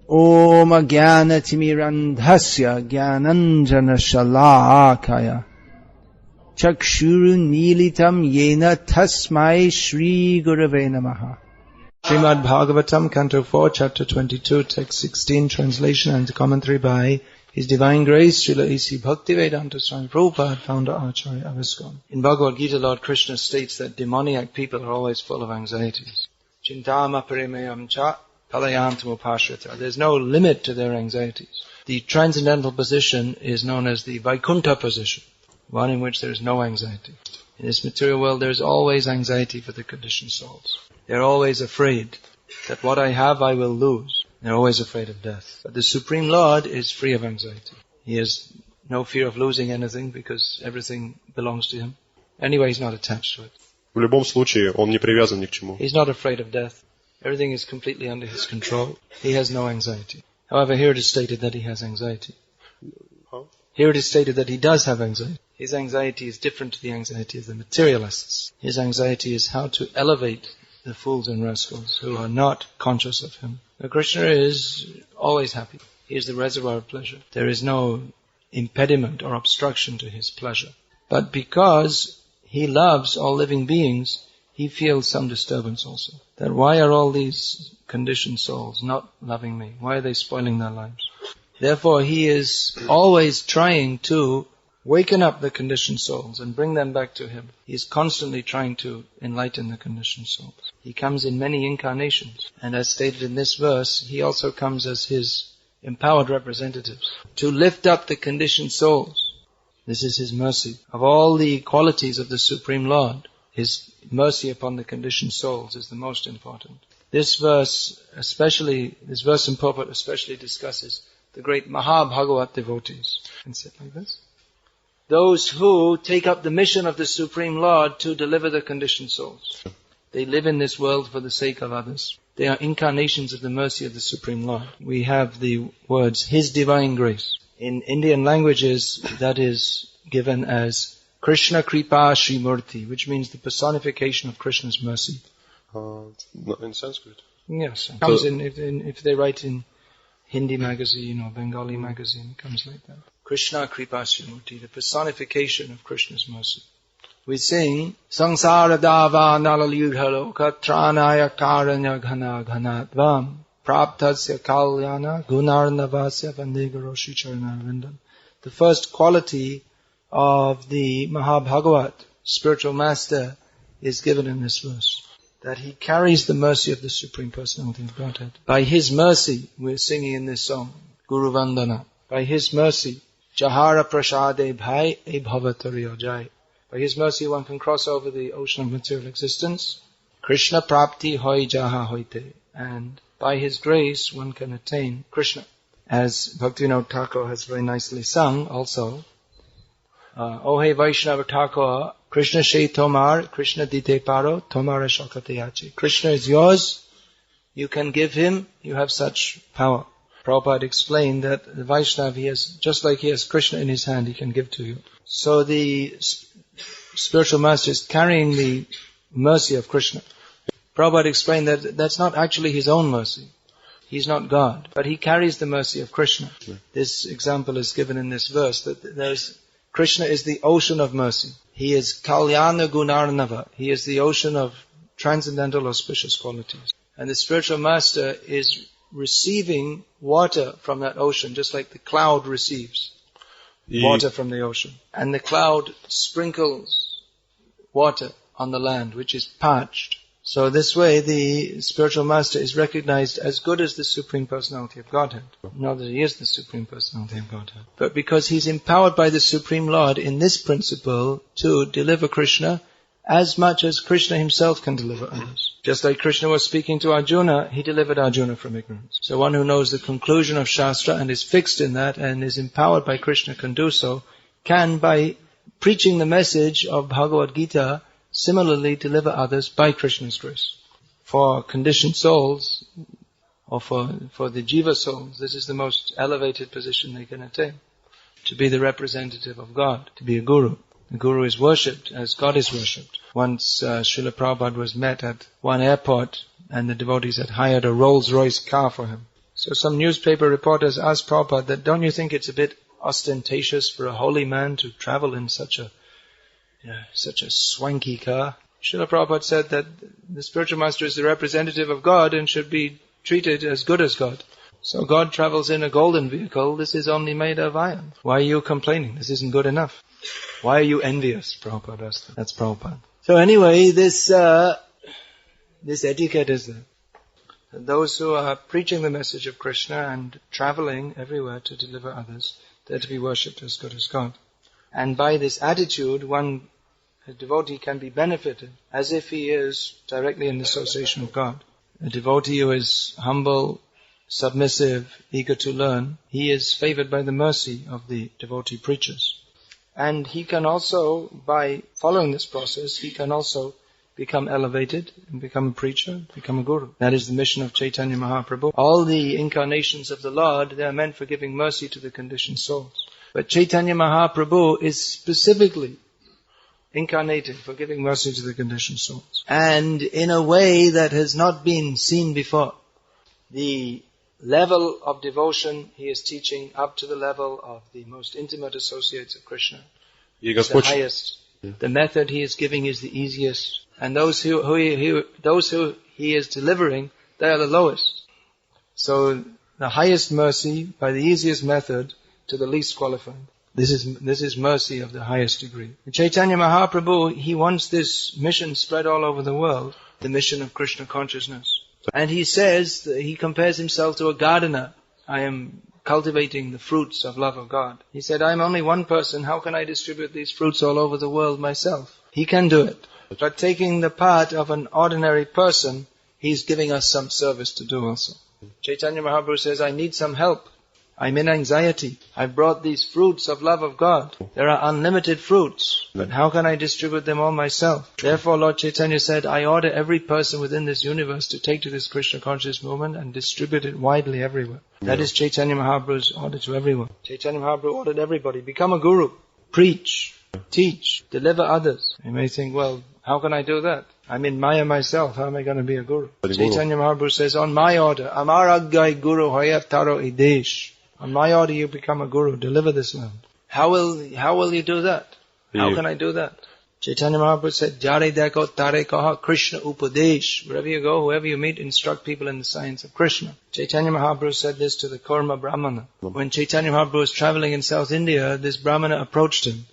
Om Jnanatimirandhasya Jnananjana Shalakaya Chakshuru Nilitam Yena Tasmai Shri Gurave Namaha. Srimad Bhagavatam, Canto 4, Chapter 22, Text 16, translation and commentary by His Divine Grace, Srila A.C. Bhaktivedanta Swami Prabhupada, founder Acharya of ISKCON. In Bhagavad-gita, Lord Krishna states that demoniac people are always full of anxieties. Chintama parimeyam cha palayantam upashrita. There's no limit to their anxieties. The transcendental position is known as the Vaikuntha position, one in which there is no anxiety. In this material world, there is always anxiety for the conditioned souls. They're always afraid that what I have I will lose. They're always afraid of death. But the Supreme Lord is free of anxiety. He has no fear of losing anything because everything belongs to Him. Anyway, He's not attached to it. В любом случае, он не привязан ни к чему. He's not afraid of death. Everything is completely under His control. He has no anxiety. However, here it is stated that He has anxiety. Here it is stated that He does have anxiety. His anxiety is different to the anxiety of the materialists. His anxiety is how to elevate the fools and rascals who are not conscious of Him. Now, Krishna is always happy. He is the reservoir of pleasure. There is no impediment or obstruction to His pleasure. But because He loves all living beings, He feels some disturbance also. That why are all these conditioned souls not loving me? Why are they spoiling their lives? Therefore, He is always trying to waken up the conditioned souls and bring them back to Him. He is constantly trying to enlighten the conditioned souls. He comes in many incarnations. And as stated in this verse, He also comes as His empowered representatives to lift up the conditioned souls. This is His mercy. Of all the qualities of the Supreme Lord, His mercy upon the conditioned souls is the most important. This verse in purport especially discusses the great Maha-Bhagavat devotees. And say it like this. Those who take up the mission of the Supreme Lord to deliver the conditioned souls. They live in this world for the sake of others. They are incarnations of the mercy of the Supreme Lord. We have the words, His Divine Grace. In Indian languages, that is given as Krishna Kripa Shri Murti, which means the personification of Krishna's mercy. In Sanskrit? Yes. It comes if they write in Hindi magazine or Bengali magazine, it comes like that. Krishna Kripa Shri Murti, the personification of Krishna's mercy. We sing, Sangsara Dava Nalalyudhaloka Tranaya Karanya Ghana Ghanatvam Praptasya Kalyana Gunarnavasya Vandegaroshi Charanarvindan. The first quality of the Maha-Bhagavat, spiritual master, is given in this verse. That he carries the mercy of the Supreme Personality of Godhead. By His mercy, we're singing in this song, Guru Vandana. By His mercy, Jahara Prashade Bhai E Bhavatariyo Jai. By His mercy one can cross over the ocean of material existence. Krishna Prapti Hoi Jaha Hoite. And by His grace one can attain Krishna. As Bhaktivinoda Thakur has very nicely sung also, O He Vaishnava Thakur, Krishna Shai Tomar, Krishna Dite Paro, Tomara Shakateyachi. Krishna is yours, you can give Him, you have such power. Prabhupada explained that the Vaishnava, just like he has Krishna in his hand, he can give to you. So the spiritual master is carrying the mercy of Krishna. Prabhupada explained that that's not actually his own mercy. He's not God, but he carries the mercy of Krishna. This example is given in this verse, that Krishna is the ocean of mercy. He is Kalyana Gunarnava. He is the ocean of transcendental auspicious qualities. And the spiritual master is receiving water from that ocean, just like the cloud receives water from the ocean. And the cloud sprinkles water on the land, which is parched. So this way the spiritual master is recognized as good as the Supreme Personality of Godhead. Not that he is the Supreme Personality of Godhead, but because he's empowered by the Supreme Lord in this principle to deliver Krishna as much as Krishna himself can deliver others. Just like Krishna was speaking to Arjuna, he delivered Arjuna from ignorance. So one who knows the conclusion of Shastra and is fixed in that and is empowered by Krishna can do so, can by preaching the message of Bhagavad-gita similarly deliver others by Krishna's grace. For conditioned souls, or for the jiva souls, this is the most elevated position they can attain. To be the representative of God, to be a guru. The guru is worshipped as God is worshipped. Once Srila Prabhupada was met at one airport and the devotees had hired a Rolls-Royce car for him. So some newspaper reporters asked Prabhupada that, don't you think it's a bit ostentatious for a holy man to travel in such a swanky car? Srila Prabhupada said that the spiritual master is the representative of God and should be treated as good as God. So God travels in a golden vehicle. This is only made of iron. Why are you complaining? This isn't good enough. Why are you envious? Prabhupada asked. That's Prabhupada. So anyway, this etiquette is there. Those who are preaching the message of Krishna and traveling everywhere to deliver others, they're to be worshipped as good as God. And by this attitude, a devotee can be benefited as if he is directly in association with God. A devotee who is humble, submissive, eager to learn, he is favored by the mercy of the devotee preachers. And he can also, by following this process, he can also become elevated and become a preacher, become a guru. That is the mission of Chaitanya Mahaprabhu. All the incarnations of the Lord, they are meant for giving mercy to the conditioned souls. But Chaitanya Mahaprabhu is specifically incarnated for giving mercy to the conditioned souls. And in a way that has not been seen before. The level of devotion he is teaching up to the level of the most intimate associates of Krishna. Is the highest. The method he is giving is the easiest. And those who he is delivering, they are the lowest. So the highest mercy by the easiest method to the least qualified. This is mercy of the highest degree. Chaitanya Mahaprabhu, he wants this mission spread all over the world, the mission of Krishna consciousness. And he says, he compares himself to a gardener. I am cultivating the fruits of love of God. He said, I am only one person, how can I distribute these fruits all over the world myself? He can do it. But taking the part of an ordinary person, he's giving us some service to do also. Chaitanya Mahaprabhu says, I need some help. I'm in anxiety. I've brought these fruits of love of God. There are unlimited fruits, but how can I distribute them all myself? Therefore Lord Chaitanya said, I order every person within this universe to take to this Krishna conscious movement and distribute it widely everywhere. That is Chaitanya Mahaprabhu's order to everyone. Chaitanya Mahaprabhu ordered everybody, become a guru, preach, teach, deliver others. You may think, well, how can I do that? I'm in Maya myself, how am I going to be a guru? Chaitanya Mahaprabhu says, on my order, Amar Aggai Guru Hoyat Taro Idesh. On my order you become a guru, deliver this land. How will you do that? How can I do that? Chaitanya Mahaprabhu said, Jare Deko Tare Kaha Krishna Upadesh. Wherever you go, whoever you meet, instruct people in the science of Krishna. Chaitanya Mahaprabhu said this to the Kurma Brahmana. When Chaitanya Mahaprabhu was traveling in South India, this Brahmana approached him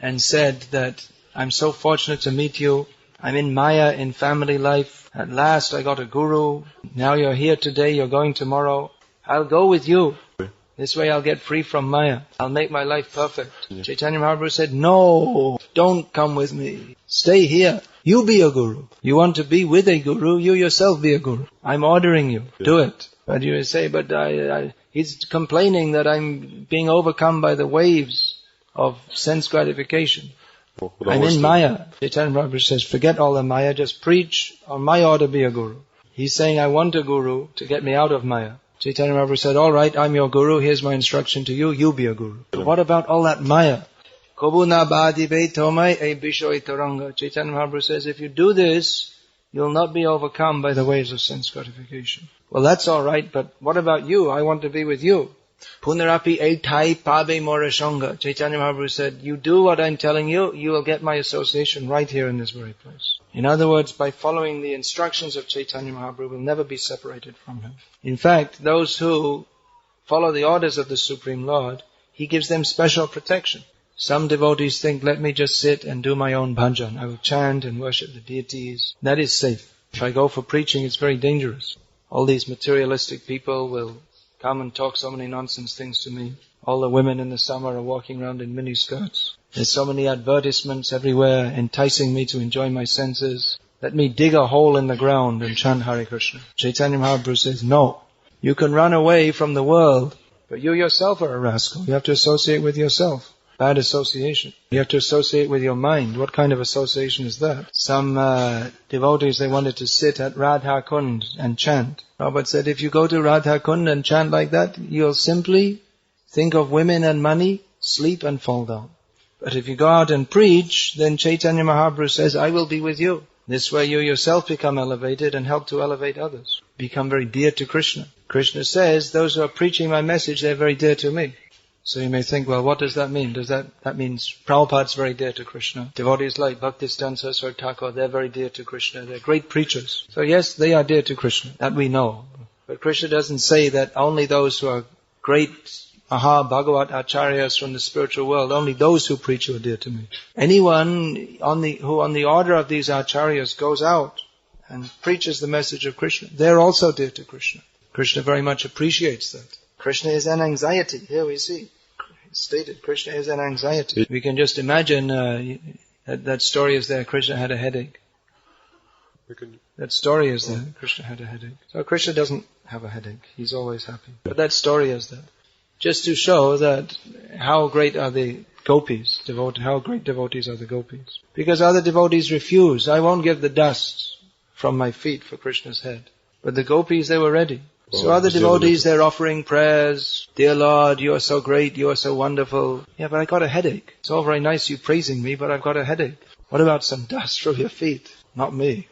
and said that, I'm so fortunate to meet you. I'm in Maya, in family life. At last I got a guru. Now you're here today, you're going tomorrow. I'll go with you. This way I'll get free from Maya. I'll make my life perfect. Yeah. Chaitanya Mahaprabhu said, no, don't come with me. Stay here. You be a guru. You want to be with a guru, you yourself be a guru. I'm ordering you. Yeah. Do it. But you say, but he's complaining that I'm being overcome by the waves of sense gratification. I'm in Maya. Chaitanya Mahaprabhu says, forget all the Maya, just preach. On my order, be a guru. He's saying, I want a guru to get me out of Maya. Chaitanya Mahaprabhu said, all right, I'm your guru, here's my instruction to you, you be a guru. But what about all that Maya? Chaitanya Mahaprabhu says, if you do this, you'll not be overcome by the waves of sense gratification. Well, that's all right, but what about you? I want to be with you. Punarapi etai pabe morashanga. Chaitanya Mahaprabhu said, you do what I'm telling you, you will get my association right here in this very place. In other words, by following the instructions of Chaitanya Mahaprabhu, will never be separated from him. In fact, those who follow the orders of the Supreme Lord, he gives them special protection. Some devotees think, let me just sit and do my own bhajan. I will chant and worship the deities. That is safe. If I go for preaching, it's very dangerous. All these materialistic people will come and talk so many nonsense things to me. All the women in the summer are walking around in mini skirts. There's so many advertisements everywhere enticing me to enjoy my senses. Let me dig a hole in the ground and chant Hare Krishna. Chaitanya Mahaprabhu says, no. You can run away from the world, but you yourself are a rascal. You have to associate with yourself. Bad association. You have to associate with your mind. What kind of association is that? Some devotees, they wanted to sit at Radha Kund and chant. Prabhupada said, if you go to Radha Kund and chant like that, you'll simply think of women and money, sleep and fall down. But if you go out and preach, then Chaitanya Mahaprabhu says, I will be with you. This way you yourself become elevated and help to elevate others. Become very dear to Krishna. Krishna says, those who are preaching my message, they're very dear to me. So you may think, well, what does that mean? That means Prabhupada's very dear to Krishna. Devotees like Bhakti Saraswati Thakur, they're very dear to Krishna. They're great preachers. So yes, they are dear to Krishna. That we know. But Krishna doesn't say that only those who are great Bhagavat Acharyas from the spiritual world, only those who preach are dear to me. Anyone who on the order of these Acharyas goes out and preaches the message of Krishna, they're also dear to Krishna. Krishna very much appreciates that. Krishna is an anxiety. Here we see. It's stated, Krishna is an anxiety. We can just imagine that story is there. Krishna had a headache. That story is there. Krishna had a headache. So Krishna doesn't have a headache. He's always happy. But that story is there. Just to show that how great are the gopis, how great devotees are the gopis. Because other devotees refuse. I won't give the dust from my feet for Krishna's head. But the gopis, they were ready. So other devotees, they're offering prayers. Dear Lord, you are so great, you are so wonderful. Yeah, but I got a headache. It's all very nice you praising me, but I've got a headache. What about some dust from your feet? Not me.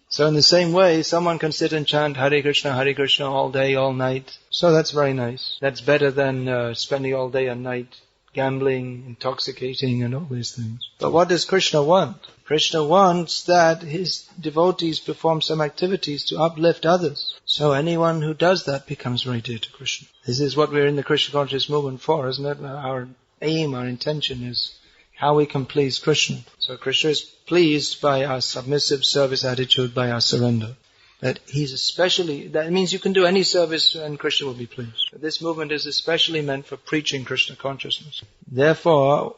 So in the same way, someone can sit and chant Hare Krishna all day, all night. So that's very nice. That's better than spending all day and night gambling, intoxicating, and all these things. But what does Krishna want? Krishna wants that his devotees perform some activities to uplift others. So anyone who does that becomes very dear to Krishna. This is what we're in the Krishna conscious movement for, isn't it? Our aim, our intention is how we can please Krishna. So Krishna is pleased by our submissive service attitude, by our surrender. That means you can do any service and Krishna will be pleased. But this movement is especially meant for preaching Krishna consciousness. Therefore,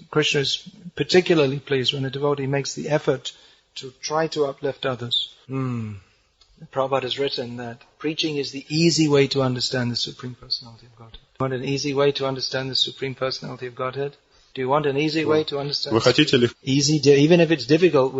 Krishna is particularly pleased when a devotee makes the effort to try to uplift others. Prabhupada has written that preaching is the easy way to understand the Supreme Personality of Godhead. You want an easy way to understand the Supreme Personality of Godhead? Do you want an easy way to understand? Easy, even if it's difficult,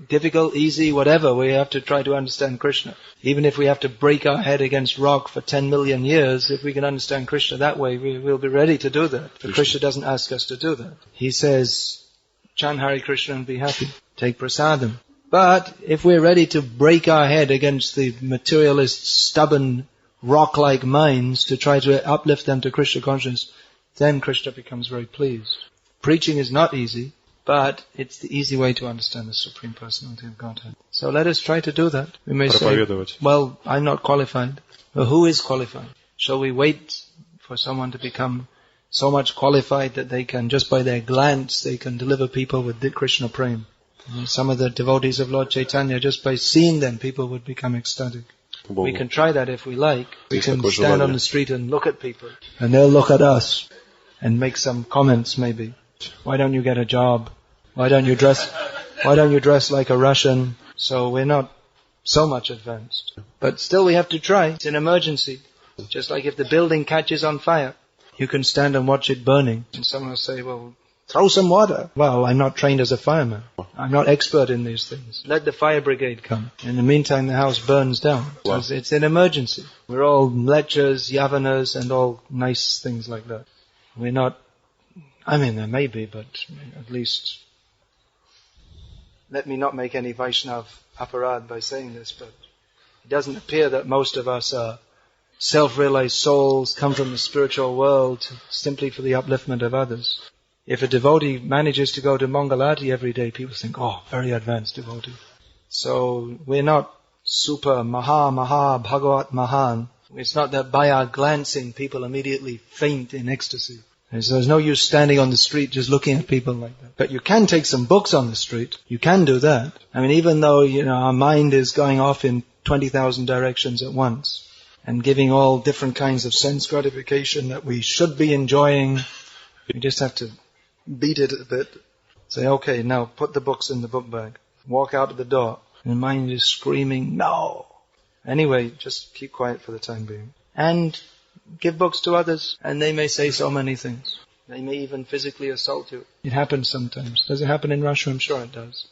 difficult, easy, whatever, we have to try to understand Krishna. Even if we have to break our head against rock for 10 million years, if we can understand Krishna that way, we'll be ready to do that. But Krishna doesn't ask us to do that. He says, chant Hare Krishna and be happy. Take prasadam. But if we're ready to break our head against the materialist, stubborn, rock-like minds to try to uplift them to Krishna consciousness, then Krishna becomes very pleased. Preaching is not easy, but it's the easy way to understand the Supreme Personality of Godhead. So let us try to do that. We may say, well, I'm not qualified. Well, who is qualified? Shall we wait for someone to become so much qualified that they can, just by their glance, they can deliver people with Krishna Prem? Some of the devotees of Lord Chaitanya, just by seeing them, people would become ecstatic. We can try that if we like. We can stand on the street and look at people, and they'll look at us and make some comments maybe. Why don't you get a job? Why don't you dress like a Russian? So we're not so much advanced. But still we have to try. It's an emergency. Just like if the building catches on fire, you can stand and watch it burning. And someone will say, well, throw some water. Well, I'm not trained as a fireman. I'm not expert in these things. Let the fire brigade come. In the meantime, the house burns down. Wow. So it's an emergency. We're all lechers, yavanas, and all nice things like that. We're not, there may be, but at least, let me not make any Vaishnav aparad by saying this, but it doesn't appear that most of us are self-realized souls, come from the spiritual world simply for the upliftment of others. If a devotee manages to go to Mangalati every day, people think, oh, very advanced devotee. So we're not super Bhagavat Mahan. It's not that by our glancing, people immediately faint in ecstasy. And so there's no use standing on the street just looking at people like that. But you can take some books on the street. You can do that. Even though, our mind is going off in 20,000 directions at once and giving all different kinds of sense gratification that we should be enjoying, we just have to beat it a bit. Say, okay, now put the books in the book bag. Walk out of the door. And the mind is screaming, no. Anyway, just keep quiet for the time being. And give books to others, and they may say so many things. They may even physically assault you. It happens sometimes. Does it happen in Russia? I'm sure it does.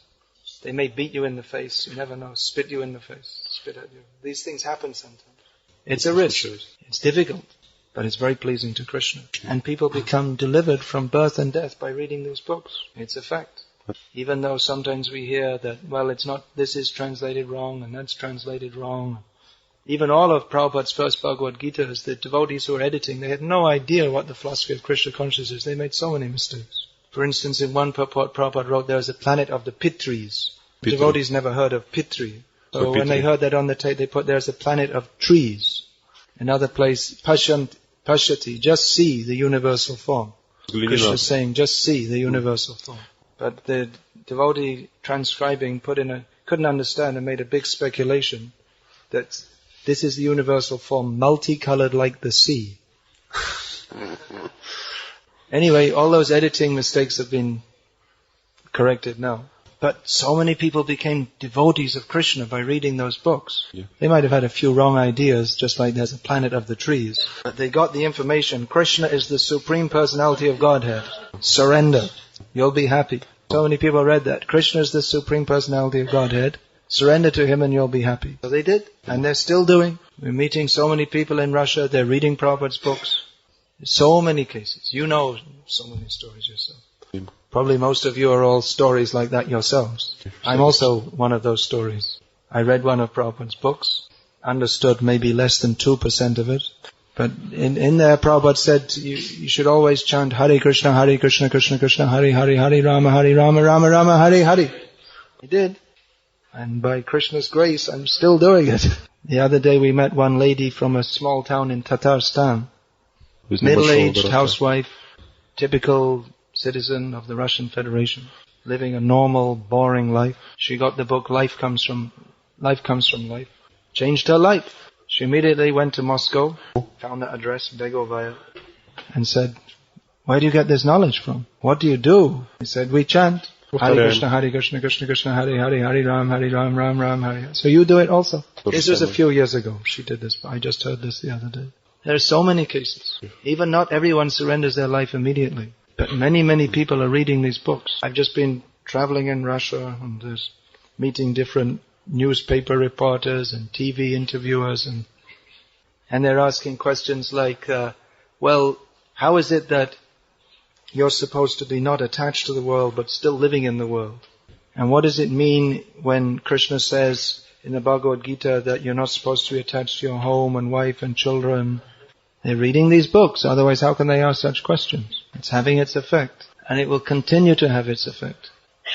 They may beat you in the face. You never know. Spit you in the face. Spit at you. These things happen sometimes. It's a risk. It's difficult, but it's very pleasing to Krishna. And people become delivered from birth and death by reading these books. It's a fact. Even though sometimes we hear that, well, it's not, this is translated wrong and that's translated wrong. Even all of Prabhupada's first Bhagavad-gita, the devotees who were editing, they had no idea what the philosophy of Krishna consciousness is. They made so many mistakes. For instance, in one purport, Prabhupada wrote there is a planet of the Pitris. Devotees never heard of Pitri. So when they heard that on the tape, they put there's a planet of trees. Another place, Pashyati, just see the universal form. Krishna is saying, just see the universal form. But the devotee transcribing couldn't understand and made a big speculation that this is the universal form, multicolored like the sea. Anyway, all those editing mistakes have been corrected now. But so many people became devotees of Krishna by reading those books. Yeah. They might have had a few wrong ideas, just like there's a planet of the trees. But they got the information. Krishna is the Supreme Personality of Godhead. Surrender. You'll be happy. So many people read that. Krishna is the Supreme Personality of Godhead. Surrender to Him and you'll be happy. So they did. And they're still doing. We're meeting so many people in Russia. They're reading Prabhupada's books. So many cases. You know so many stories yourself. Probably most of you are all stories like that yourselves. I'm also one of those stories. I read one of Prabhupada's books, understood maybe less than 2% of it. But in there Prabhupada said you should always chant Hare Krishna, Krishna Krishna, Hare Hare, Hare Rama, Rama Rama, Hare Hare. I did. And by Krishna's grace, I'm still doing it. The other day we met one lady from a small town in Tatarstan. Middle-aged housewife, typical citizen of the Russian Federation, living a normal, boring life. She got the book Life Comes From Life. Changed her life. She immediately went to Moscow, found the address, Begovaya, and said, where do you get this knowledge from? What do you do? He said, we chant. Hare Krishna, Krishna Krishna, Hare Hare, Hare Ram, Ram, Hare. So you do it also. This was a few years ago. She did this. I just heard this the other day. There are so many cases. Even not everyone surrenders their life immediately. But many, many people are reading these books. I've just been traveling in Russia and meeting different newspaper reporters and TV interviewers and they're asking questions like, well, how is it that you're supposed to be not attached to the world but still living in the world? And what does it mean when Krishna says in the Bhagavad-gita that you're not supposed to be attached to your home and wife and children? They're reading these books, otherwise how can they ask such questions? It's having its effect, and it will continue to have its effect.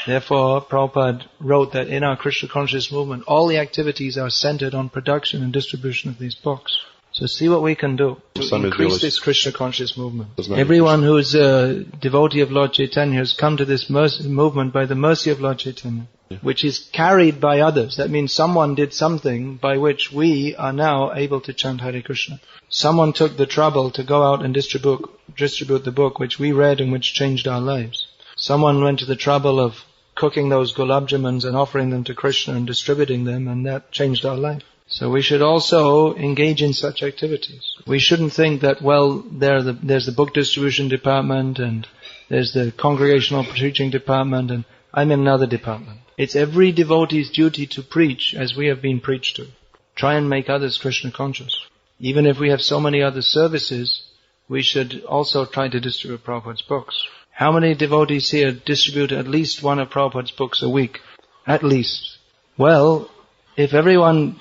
Therefore, Prabhupada wrote that in our Krishna conscious movement, all the activities are centered on production and distribution of these books. So see what we can do to increase this Krishna conscious movement. Everyone who is a devotee of Lord Chaitanya has come to this movement by the mercy of Lord Chaitanya, which is carried by others. That means someone did something by which we are now able to chant Hare Krishna. Someone took the trouble to go out and distribute the book which we read and which changed our lives. Someone went to the trouble of cooking those gulab jamans and offering them to Krishna and distributing them, and that changed our life. So we should also engage in such activities. We shouldn't think that, well, there's the book distribution department and there's the congregational preaching department and I'm in another department. It's every devotee's duty to preach as we have been preached to. Try and make others Krishna conscious. Even if we have so many other services, we should also try to distribute Prabhupada's books. How many devotees here distribute at least one of Prabhupada's books a week? At least. Well, if everyone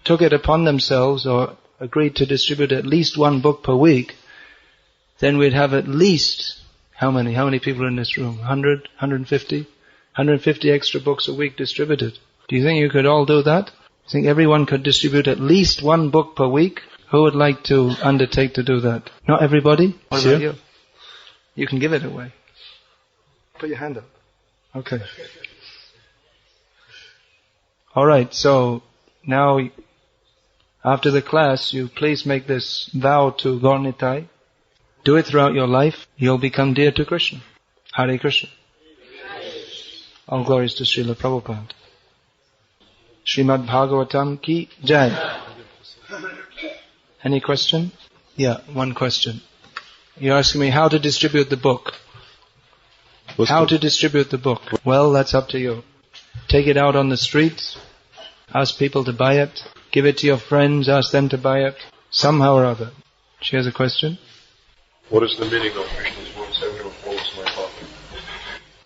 took it upon themselves or agreed to distribute at least one book per week, then we'd have at least, how many people are in this room? 100, 150? 150 extra books a week distributed. Do you think you could all do that? I think everyone could distribute at least one book per week. Who would like to undertake to do that? Not everybody? What about you? You can give it away. Put your hand up. Okay. Alright, so now after the class, you please make this vow to Gaurnitai. Do it throughout your life. You'll become dear to Krishna. Hare Krishna. All glories to Srila Prabhupada. Srimad Bhagavatam ki Jai. Any question? Yeah, one question. You're asking me how to distribute the book. How to distribute the book? Well, that's up to you. Take it out on the streets. Ask people to buy it. Give it to your friends. Ask them to buy it. Somehow or other. She has a question? What is the meaning of Krishna's words, everyone follows my path?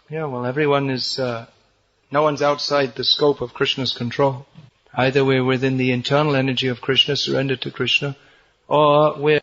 Yeah, well, everyone is, no one's outside the scope of Krishna's control. Either we're within the internal energy of Krishna, surrendered to Krishna, or we're